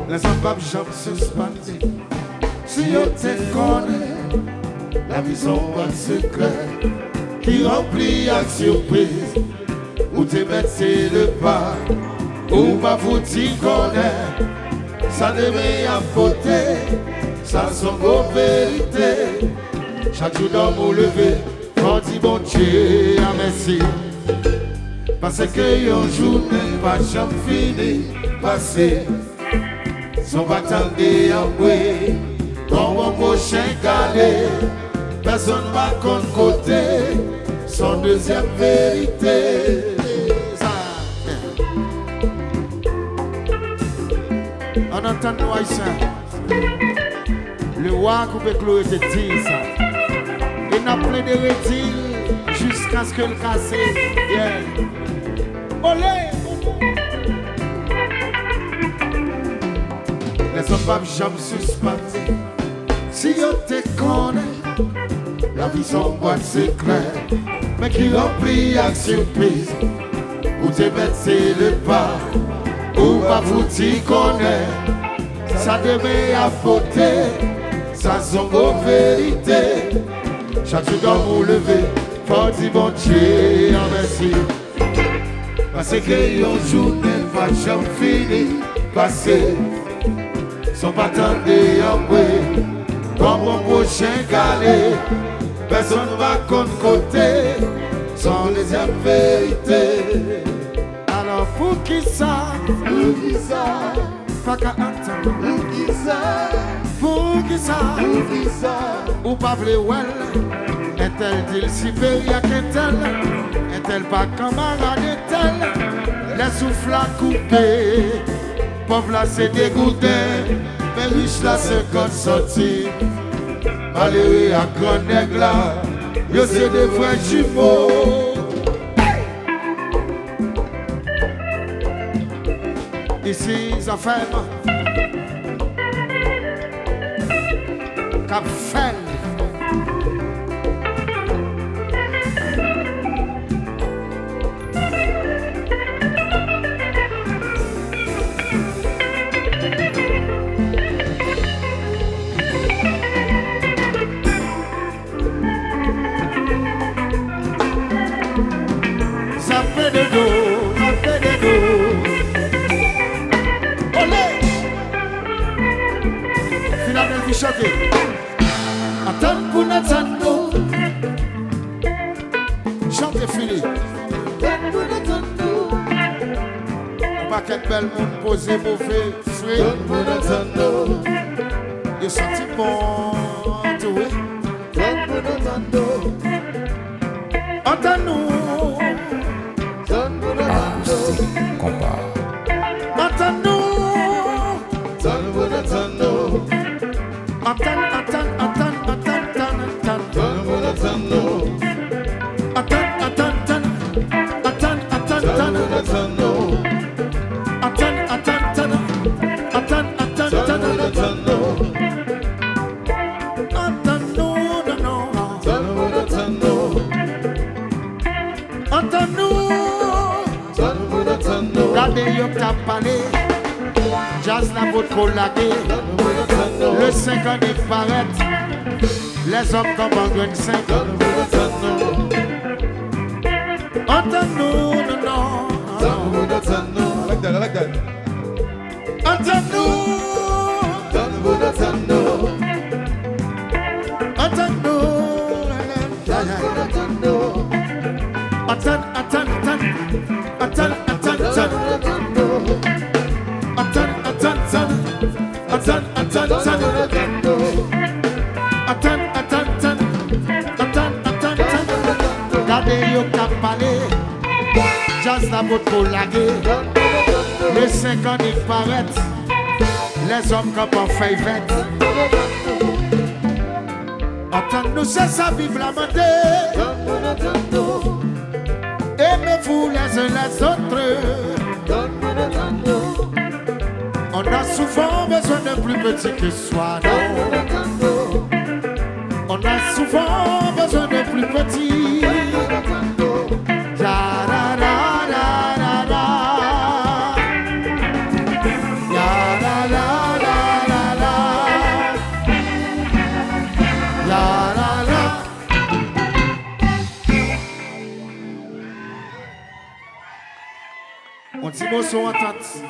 Les enfants j'aime suspendus. Si on te connaît, la vie sont un secret qui remplit avec surprise. Où te mettre c'est le pas, où ma foutu connaît. Ça devait apporter, ça sont vos vérités. Chaque jour dans mon lever, on dit bon Dieu, ah merci. Parce que yon journée pas jamais fini, passé. Son battant des emboués, comme mon prochain calé. Personne va contre côté, son deuxième vérité. On entend nous haïtiens. Le roi coupé clou était dit ça. Il n'a plein de rétils jusqu'à ce que le casse. Yeah. Olé! Les hommes pas jamais suspendus. Si on te connaît, la vie sont boîte secret, mais qui remplit avec surprise. Où te mettre c'est le pas, où ma foutu connaît. Ça devait apporter, ça sont vos vérités. Chaque jour dans mon lever, faut dire bon Dieu, en merci. Parce que yon journée va jamais fini, passer. Son battant des emboués, comme mon prochain calé. Personne ne va contre côté, sans deuxième vérité. Alors pour qui ça, pas qu'à entendre. Pour qui ça, ou pas vle well, est-elle dit supérieur qu'un tel, est-elle pas camarade tel, les souffles à couper, pauvre là c'est dégoûté, mais riche là c'est quand sorti, malheureux à grand nègre là, yo c'est des vrais jumeaux. Ici, ça fait Cap Fel. Ça fait de dos, ça fait de dos. Philadelphie chanter. Attends pour n'attendre. Chantez Philly. Attends pour n'attendre. On va qu'être belle monde poser mauvais fruit. Attends pour n'attendre. Il senti bon tout oui. Attends pour n'attendre. Attends-nous. Attends pour n'attendre. Combat. Attends-nous. Attends pour n'attendre. Attends. Jazz la botte collagée, le 5 ans disparaît, les hommes comme un grain de 5. Entends-nous, non. Like that. Entends-nous. Gardez yo cap parler, jazz la botte pour laguer, les 5 ans disparaît, les hommes comme en feuillette. Entendez-nous, c'est ça, vive la montée. Aimez-vous les uns les autres. plus petit que soi, non. On a souvent besoin de plus petit. Da, da, da, da, da, da. Da, da, da, da, da, da. Da, da, da. On dit bon son en tête.